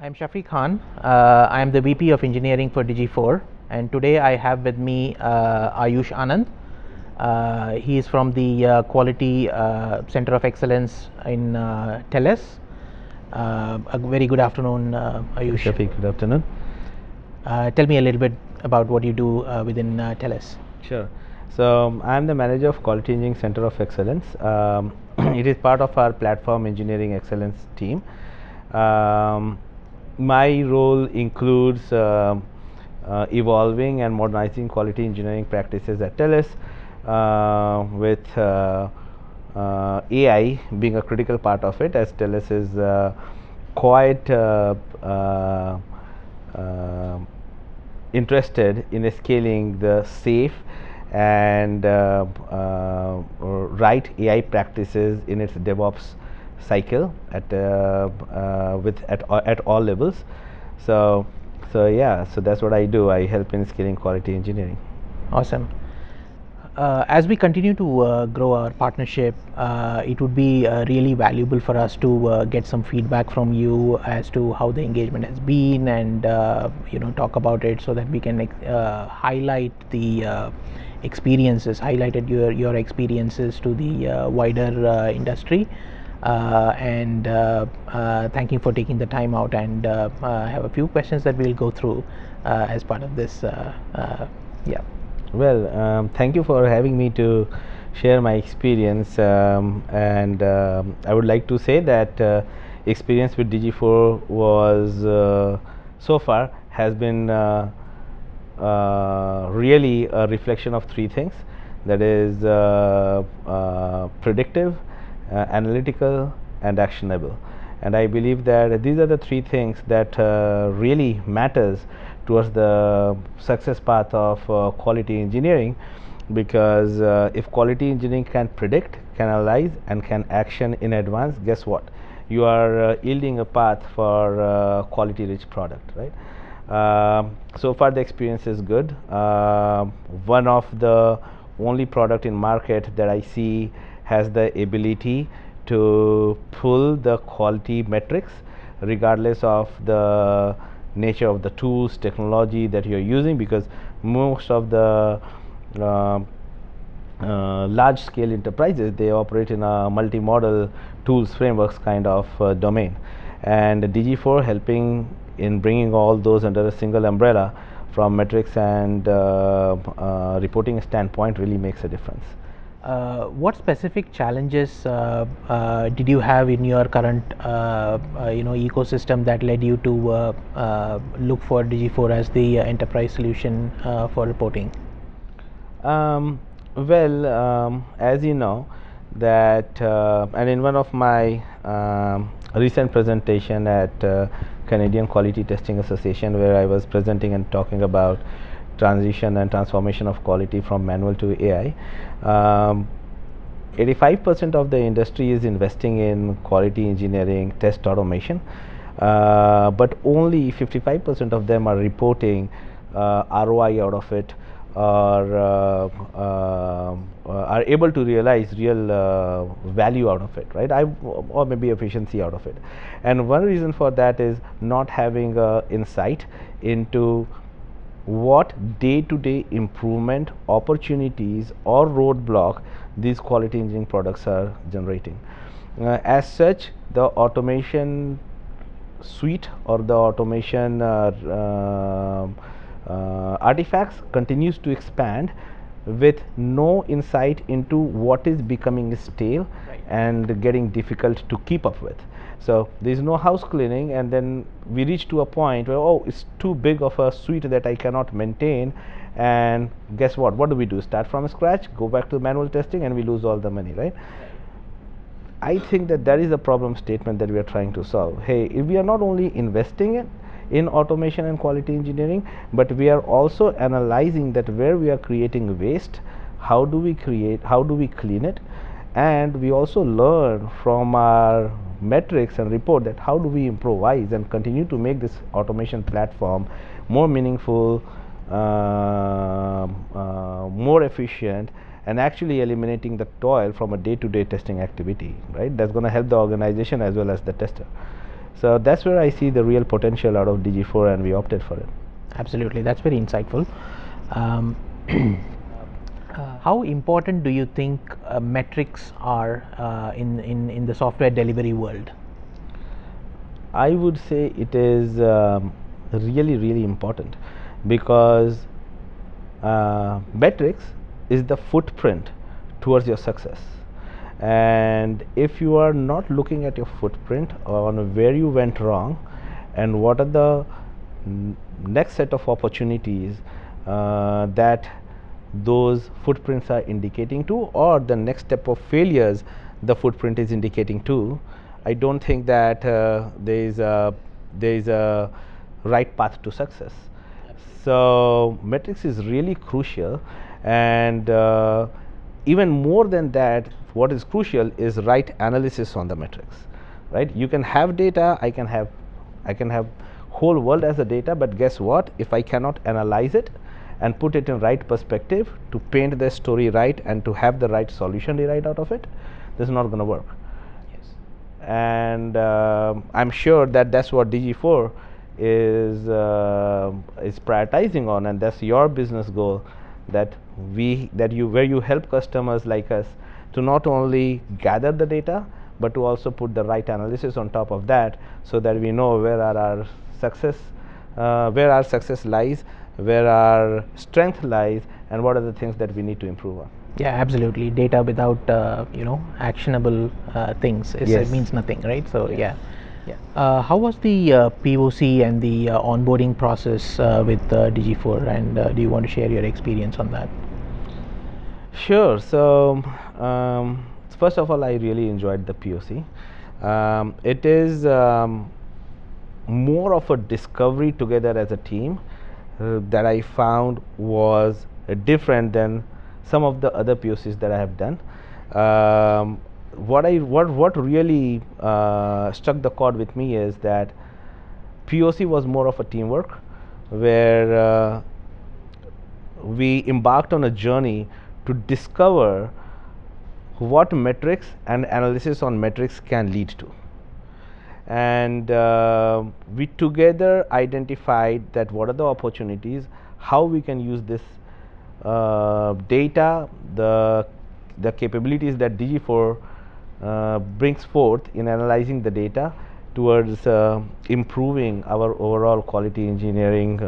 I'm Shafi Khan. I am the VP of Engineering for Digi4, and today I have with me Ayush Anand. He is from the Quality Center of Excellence in TELUS. A very good afternoon, Ayush. Shafi, good afternoon. Tell me a little bit about what you do within TELUS. Sure. So I'm the manager of Quality Engineering Center of Excellence. It is part of our platform engineering excellence team. My role includes evolving and modernizing quality engineering practices at TELUS, with AI being a critical part of it, as TELUS is quite interested in scaling the safe and right AI practices in its DevOps cycle at all levels. So that's what I do. I help in scaling quality engineering. Awesome. As we continue to grow our partnership, it would be really valuable for us to get some feedback from you as to how the engagement has been, and talk about it so that we can highlight the experiences, highlighted your experiences to the wider industry. And thank you for taking the time out, and I have a few questions that we'll go through as part of this. Yeah. Well, thank you for having me to share my experience, and I would like to say that experience with Digi4 was so far has been really a reflection of three things, that is predictive, analytical, and actionable. And I believe that these are the three things that really matters towards the success path of quality engineering, because if quality engineering can predict, can analyze, and can action in advance, guess what? You are yielding a path for quality rich product, right? So far the experience is good. One of the only product in market that I see has the ability to pull the quality metrics regardless of the nature of the tools, technology that you're using, because most of the large scale enterprises, they operate in a multi-model tools frameworks kind of domain, and Digi4 helping in bringing all those under a single umbrella from metrics and reporting standpoint really makes a difference. What specific challenges did you have in your current ecosystem that led you to look for Digi4 as the enterprise solution for reporting? As you know that, and in one of my recent presentation at Canadian Quality Testing Association, where I was presenting and talking about transition and transformation of quality from manual to AI, 85% of the industry is investing in quality engineering test automation, but only 55% of them are reporting ROI out of it, or are able to realize real value out of it, right? Or maybe efficiency out of it. And one reason for that is not having insight into what day-to-day improvement opportunities or roadblock these quality engineering products are generating. As such, the automation suite or the automation artifacts continues to expand with no insight into what is becoming stale, right, and getting difficult to keep up with. So there is no house cleaning, and then we reach to a point where, oh, it's too big of a suite that I cannot maintain, and guess what? What do? Start from scratch, go back to manual testing, and we lose all the money, right? I think that is a problem statement that we are trying to solve. Hey, if we are not only investing in automation and quality engineering, but we are also analyzing that where we are creating waste, how do we clean it, and we also learn from our metrics and report that how do we improvise and continue to make this automation platform more meaningful, more efficient, and actually eliminating the toil from a day-to-day testing activity, right? That's going to help the organization as well as the tester. So that's where I see the real potential out of DG4, and we opted for it. Absolutely, that's very insightful. Um, how important do you think metrics are in the software delivery world? I would say it is really important, because metrics is the footprint towards your success. And if you are not looking at your footprint on where you went wrong and what are the next set of opportunities that those footprints are indicating to, or the next step of failures the footprint is indicating to, I don't think that there is a right path to success. So metrics is really crucial, and even more than that, what is crucial is right analysis on the metrics. Right? You can have data. I can have whole world as a data, but guess what? If I cannot analyze it and put it in right perspective to paint the story right and to have the right solution right out of it, this is not going to work. Yes. And I'm sure that that's what DG4 is prioritizing on, and that's your business goal, that where you help customers like us to not only gather the data but to also put the right analysis on top of that, so that we know where our success lies, where our strength lies, and what are the things that we need to improve on. Yeah, absolutely. Data without actionable things Yes. means nothing, right? So Yes. yeah. How was the POC and the onboarding process with DG4, and do you want to share your experience on that? Sure. So first of all, I really enjoyed the POC. It is more of a discovery together as a team that I found was different than some of the other POCs that I have done. What really struck the chord with me is that POC was more of a teamwork, where we embarked on a journey to discover what metrics and analysis on metrics can lead to. And we together identified that what are the opportunities, how we can use this data, the capabilities that DG4 brings forth in analyzing the data towards improving our overall quality engineering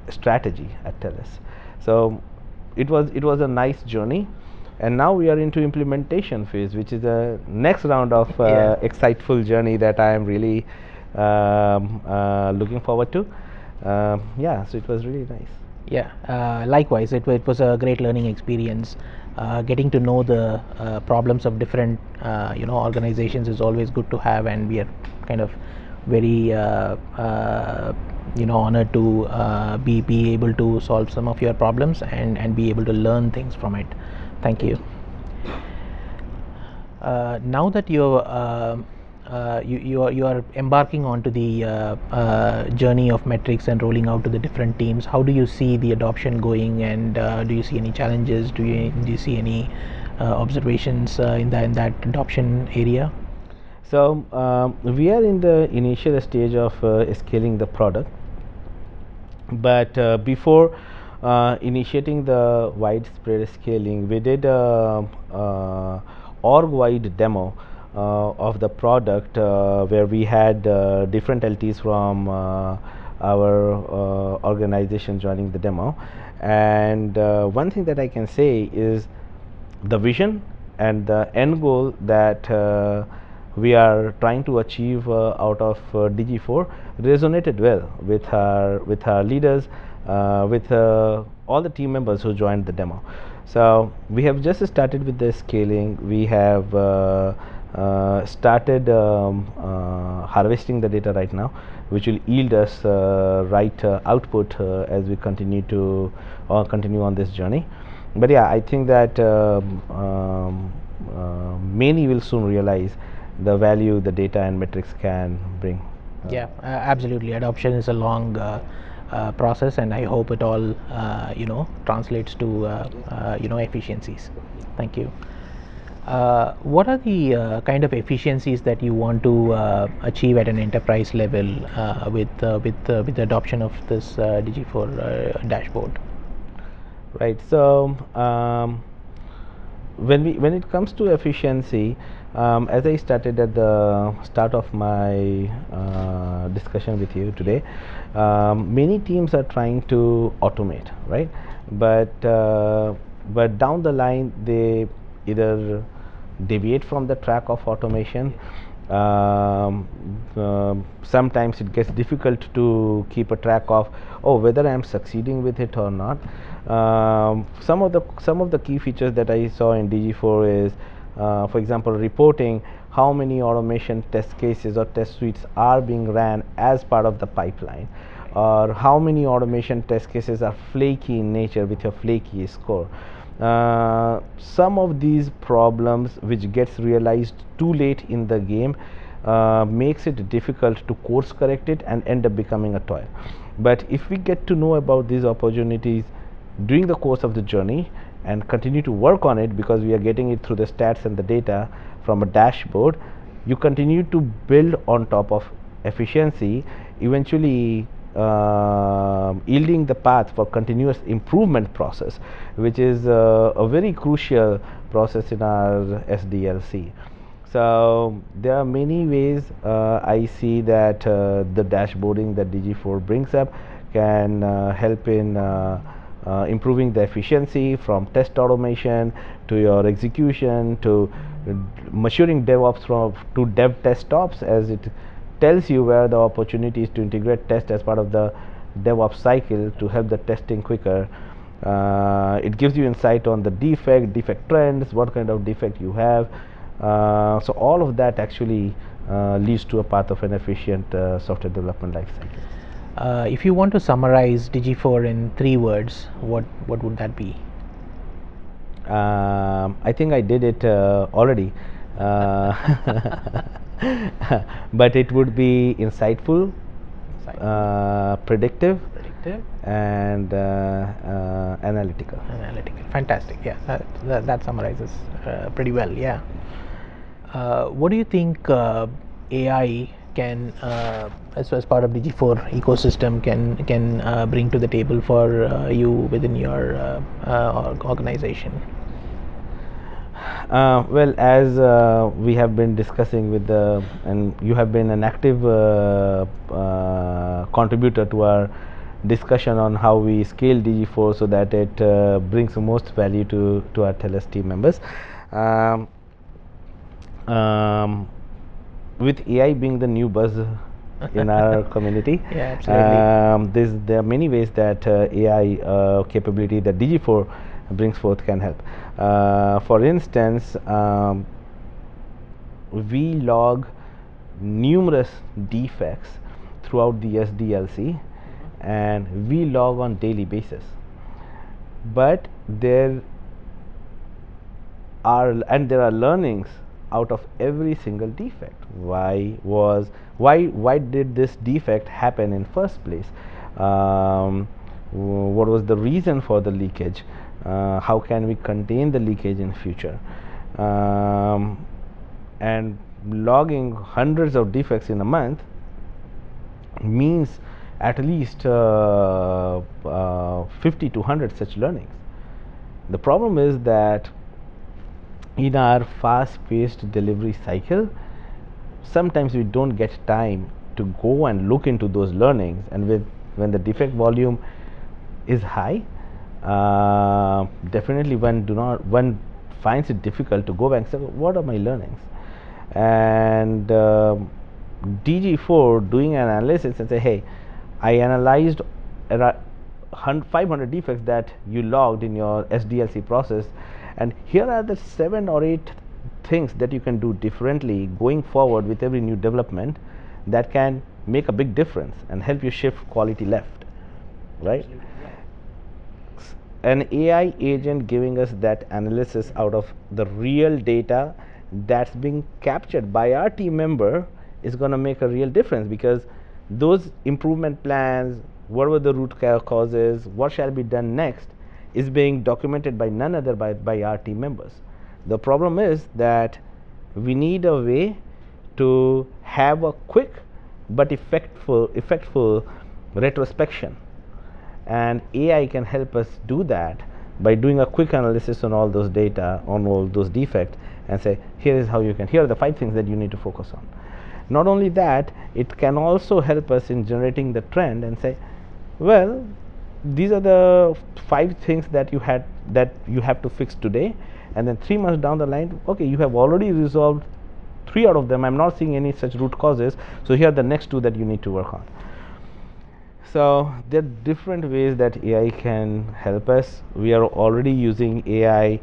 strategy at TELUS. So it was a nice journey, and now we are into implementation phase, which is the next round of exciteful journey that I am really looking forward to. Yeah, so it was really nice. Yeah, likewise, it was a great learning experience. Getting to know the problems of different organizations is always good to have, and we are kind of very honored to be able to solve some of your problems and be able to learn things from it. Thank you. Now that you are embarking onto the journey of metrics and rolling out to the different teams, how do you see the adoption going, and do you see any challenges? Do you see any observations in that adoption area? So we are in the initial stage of scaling the product, but before initiating the widespread scaling, we did a org-wide demo of the product, where we had different LTs from our organization joining the demo. And one thing that I can say is the vision and the end goal that we are trying to achieve out of DG4 resonated well with our leaders, with all the team members who joined the demo. So we have just started with the scaling. We have started harvesting the data right now, which will yield us right output as we continue on this journey. But yeah, I think that many will soon realize the value the data and metrics can bring. Yeah, absolutely. Adoption is a long process, and I hope it all translates to efficiencies. Thank you. What are the kind of efficiencies that you want to achieve at an enterprise level with the adoption of this Digi4 dashboard? Right. So when it comes to efficiency, as I started at the start of my discussion with you today, many teams are trying to automate, right? But down the line they either deviate from the track of automation. Sometimes it gets difficult to keep a track of, oh, whether I am succeeding with it or not. Some of the key features that I saw in DG4 is, for example, reporting how many automation test cases or test suites are being ran as part of the pipeline, or how many automation test cases are flaky in nature with your flaky score. Some of these problems which gets realized too late in the game makes it difficult to course correct it and end up becoming a toil. But if we get to know about these opportunities during the course of the journey and continue to work on it, because we are getting it through the stats and the data from a dashboard, you continue to build on top of efficiency, eventually yielding the path for continuous improvement process, which is a very crucial process in our SDLC. So there are many ways I see that the dashboarding that DG4 brings up can help in improving the efficiency, from test automation to your execution to maturing DevOps to dev test ops, as it tells you where the opportunity is to integrate test as part of the DevOps cycle to help the testing quicker. It gives you insight on the defect trends, what kind of defect you have. So all of that actually leads to a path of an efficient software development lifecycle. If you want to summarize Digi4 in 3 words, what would that be? I think I did it already, but it would be insightful, predictive, and analytical. Fantastic. Yeah, that summarizes pretty well. Yeah. What do you think AI can, as part of Digi4 ecosystem, can bring to the table for you within your organization? Well, as we have been discussing with and you have been an active contributor to our discussion on how we scale Digi4 so that it brings the most value to our TELUS team members. With AI being the new buzz in our community, yeah, absolutely. There are many ways that AI capability that Digi4 brings forth can help. For instance, we log numerous defects throughout the SDLC, and we log on daily basis. But there are learnings out of every single defect. Why did this defect happen in first place? What was the reason for the leakage? How can we contain the leakage in future? And logging hundreds of defects in a month means at least 50 to 100 such learnings. The problem is that in our fast-paced delivery cycle, sometimes we don't get time to go and look into those learnings, and when the defect volume is high, definitely one finds it difficult to go back and say, what are my learnings? And DG4 doing an analysis and say, hey, I analyzed 500 defects that you logged in your SDLC process, and here are the 7 or 8 things that you can do differently going forward with every new development that can make a big difference and help you shift quality left, right? An AI agent giving us that analysis out of the real data that's being captured by our team member is going to make a real difference, because those improvement plans, what were the root causes, what shall be done next, is being documented by none other by our team members. The problem is that we need a way to have a quick but effectful retrospection, and AI can help us do that by doing a quick analysis on all those data, on all those defects, and say, here are the 5 things that you need to focus on. Not only that, it can also help us in generating the trend and say, well, these are the 5 things that you have to fix today, and then 3 months down the line, okay, you have already resolved 3 out of them. I'm not seeing any such root causes, so here are the next 2 that you need to work on. So there are different ways that AI can help us. We are already using AI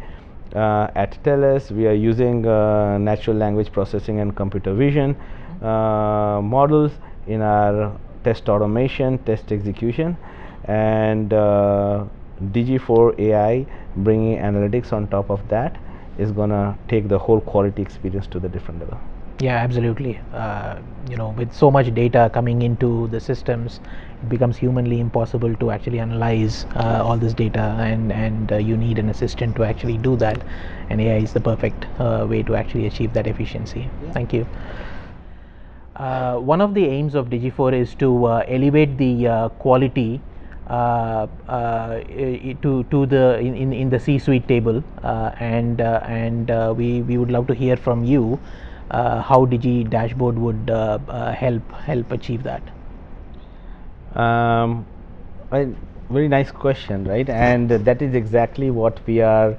at TELUS. We are using natural language processing and computer vision models in our test automation, test execution, and Digi4 AI bringing analytics on top of that is gonna take the whole quality experience to the different level. Yeah, absolutely. With so much data coming into the systems, it becomes humanly impossible to actually analyze all this data, and you need an assistant to actually do that, and AI is the perfect way to actually achieve that efficiency. Yeah. Thank you. One of the aims of Digi4 is to elevate the quality to the in the C-suite table, and we would love to hear from you how DigyDashboard would help achieve that. Very nice question, right? And that is exactly what we are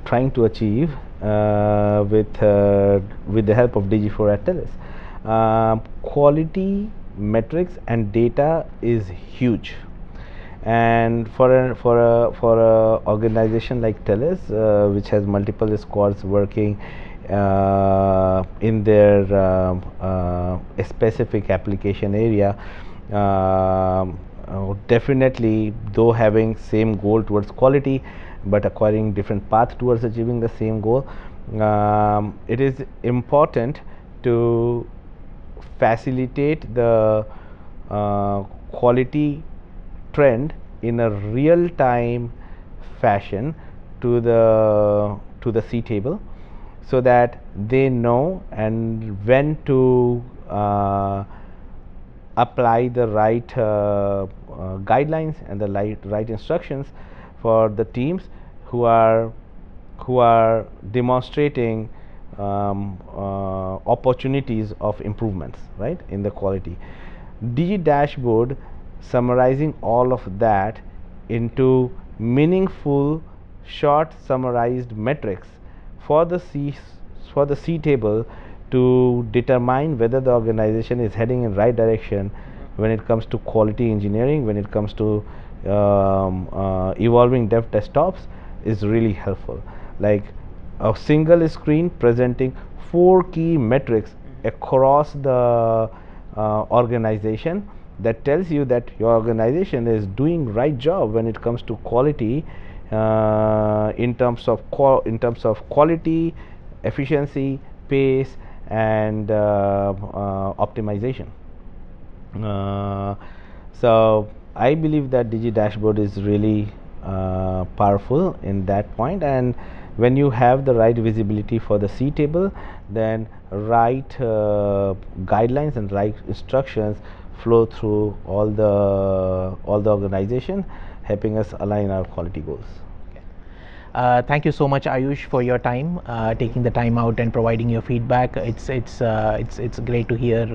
trying to achieve with the help of Digi4 at TELUS. Quality metrics and data is huge, and for a organization like TELUS, which has multiple squads working in their specific application area, definitely, though having same goal towards quality but acquiring different path towards achieving the same goal, it is important to facilitate the quality trend in a real-time fashion to the C table, so that they know and when to apply the right guidelines and the right instructions for the teams who are demonstrating opportunities of improvements, right, in the quality. DigyDashboard summarizing all of that into meaningful, short summarized metrics for the C table to determine whether the organization is heading in right direction when it comes to quality engineering, when it comes to evolving dev desktops, is really helpful. Like a single screen presenting 4 key metrics across the organization, that tells you that your organization is doing right job when it comes to quality, in terms of quality, efficiency, pace, and optimization. So I believe that DigyDashboard is really powerful in that point, and when you have the right visibility for the C table, then right guidelines and right instructions flow through all the organization, helping us align our quality goals. Thank you so much, Ayush, for your time, taking the time out and providing your feedback. It's great to hear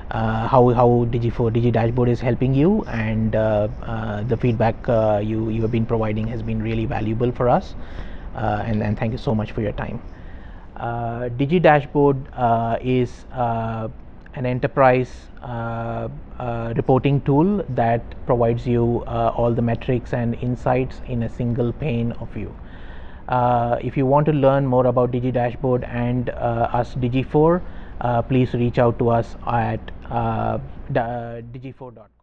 how DigyDashboard is helping you, and the feedback you have been providing has been really valuable for us. And thank you so much for your time. DigyDashboard is an enterprise reporting tool that provides you all the metrics and insights in a single pane of view. If you want to learn more about DigyDashboard and us Digi4, please reach out to us at digi4.com.